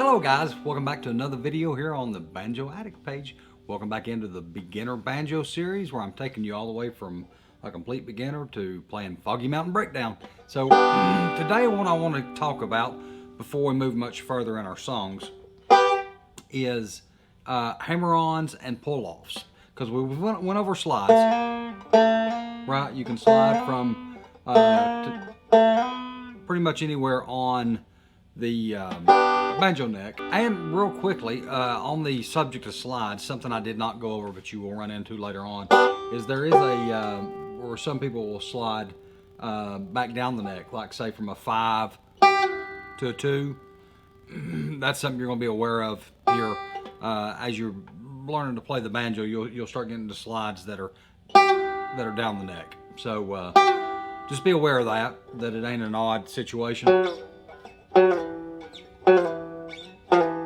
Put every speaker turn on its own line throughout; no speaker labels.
Hello guys, welcome back to another video here on the Banjo Addict page. Welcome back into the beginner banjo series where I'm taking you all the way from a complete beginner to playing Foggy Mountain Breakdown. So today what I want to talk about before we move much further in our songs is hammer-ons and pull-offs. Because we went over slides, right? You can slide from to pretty much anywhere on the banjo neck. And real quickly, on the subject of slides, something I did not go over but you will run into later on, is there is a, where some people will slide back down the neck, like say from a 5 to a 2. That's something you're going to be aware of here as you're learning to play the banjo. You'll start getting into slides that are down the neck. So just be aware of that it ain't an odd situation.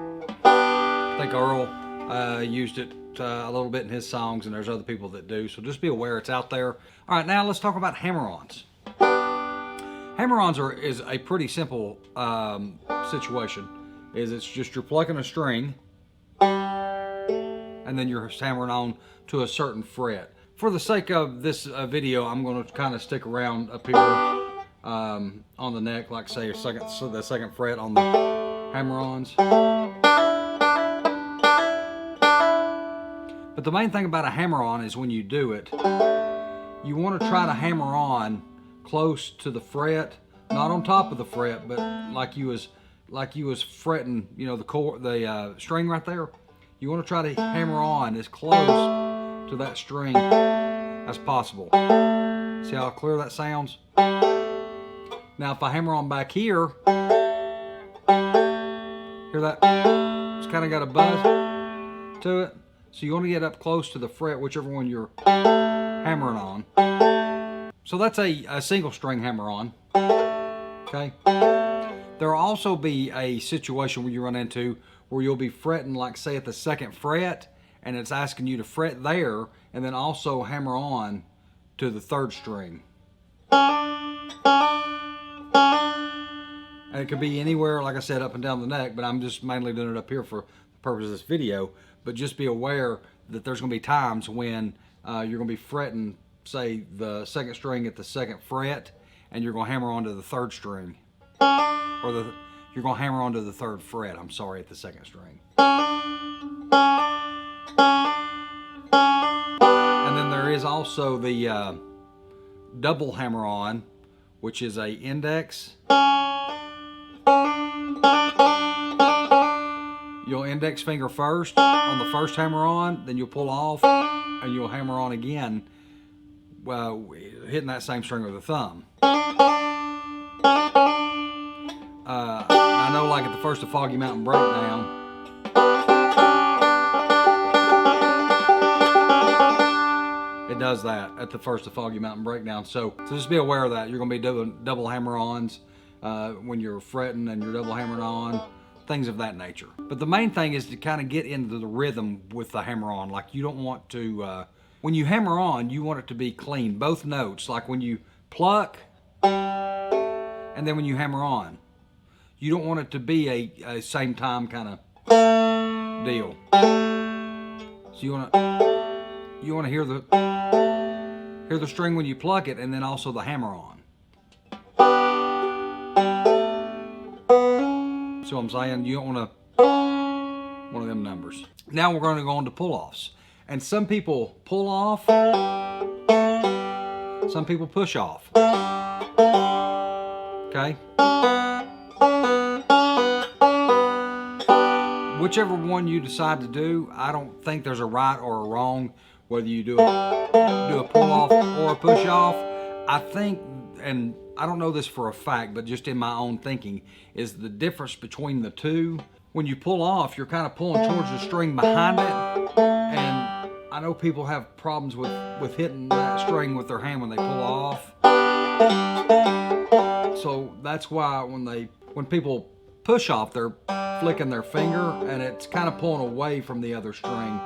I think Earl used it a little bit in his songs, and there's other people that do, so just be aware it's out there. All right, now let's talk about hammer-ons. Hammer-ons is a pretty simple situation. It's just you're plucking a string, and then you're hammering on to a certain fret. For the sake of this video, I'm going to kind of stick around up here on the neck, like say the second fret on the hammer-ons. But the main thing about a hammer-on is when you do it, you want to try to hammer on close to the fret, not on top of the fret, but like you was fretting, you know, the string right there. You want to try to hammer on as close to that string as possible. See how clear that sounds? Now if I hammer on back here, hear that? It's kind of got a buzz to it. So you want to get up close to the fret, whichever one you're hammering on. So that's a single string hammer-on. Okay. There'll also be a situation where you run into where you'll be fretting, like say at the second fret, and it's asking you to fret there, and then also hammer on to the third string. And it could be anywhere, like I said, up and down the neck, but I'm just mainly doing it up here for the purpose of this video. But just be aware that there's going to be times when you're going to be fretting, say, the second string at the second fret, and you're going to hammer onto the third string. Or you're going to hammer onto the third fret, I'm sorry, at the second string. And then there is also the double hammer-on, which is a index. You'll index finger first on the first hammer on, then you'll pull off and you'll hammer on again, hitting that same string with the thumb. I know like at the first of Foggy Mountain Breakdown, it does that at the first of Foggy Mountain Breakdown. So just be aware of that. You're going to be doing double hammer-ons when you're fretting and you're double hammering on. Things of that nature. But the main thing is to kind of get into the rhythm with the hammer-on. Like you don't want to, when you hammer on, you want it to be clean, both notes. Like when you pluck and then when you hammer on. You don't want it to be a same time kind of deal. So you want to hear the string when you pluck it, and then also the hammer-on. See what I'm saying? You don't want one of them numbers. Now we're going to go on to pull-offs. And some people pull off, some people push off. Okay? Whichever one you decide to do, I don't think there's a right or a wrong whether you do a pull-off or a push-off. I think, and I don't know this for a fact, but just in my own thinking, is the difference between the two. When you pull off, you're kind of pulling towards the string behind it, and I know people have problems with hitting that string with their hand when they pull off. So that's why when people push off, they're flicking their finger, and it's kind of pulling away from the other string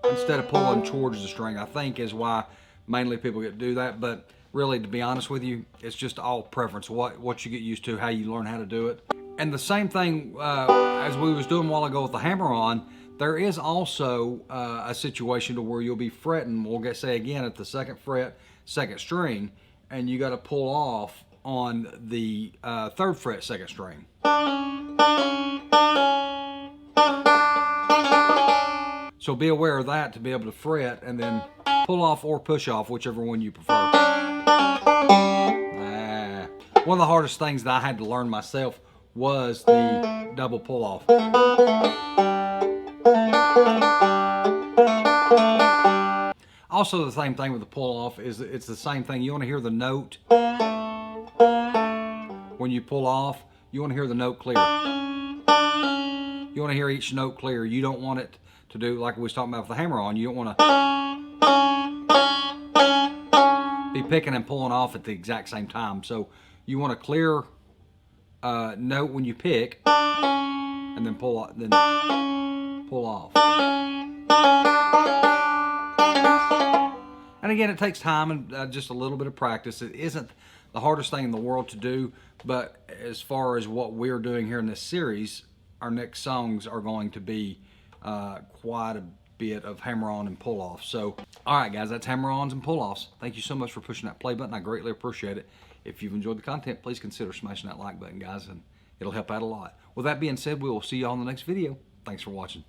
instead of pulling towards the string, I think is why mainly people get to do that. But really, to be honest with you, it's just all preference, what you get used to, how you learn how to do it. And the same thing as we was doing a while ago with the hammer-on, there is also a situation to where you'll be fretting, we'll say again at the 2nd fret, 2nd string, and you got to pull off on the 3rd fret, 2nd string. So be aware of that to be able to fret and then pull off or push off, whichever one you prefer. One of the hardest things that I had to learn myself was the double pull off. Also, the same thing with the pull off is it's the same thing. You want to hear the note when you pull off. You want to hear the note clear. You want to hear each note clear. You don't want it to do like we was talking about with the hammer-on. You don't want to be picking and pulling off at the exact same time. So you want a clear note when you pick, and then pull off. And again, it takes time and just a little bit of practice. It isn't the hardest thing in the world to do, but as far as what we're doing here in this series, our next songs are going to be quite a bit of hammer-on and pull-off. So, all right, guys, that's hammer-ons and pull-offs. Thank you so much for pushing that play button. I greatly appreciate it. If you've enjoyed the content, please consider smashing that like button, guys, and it'll help out a lot. With that being said, we will see you all in the next video. Thanks for watching.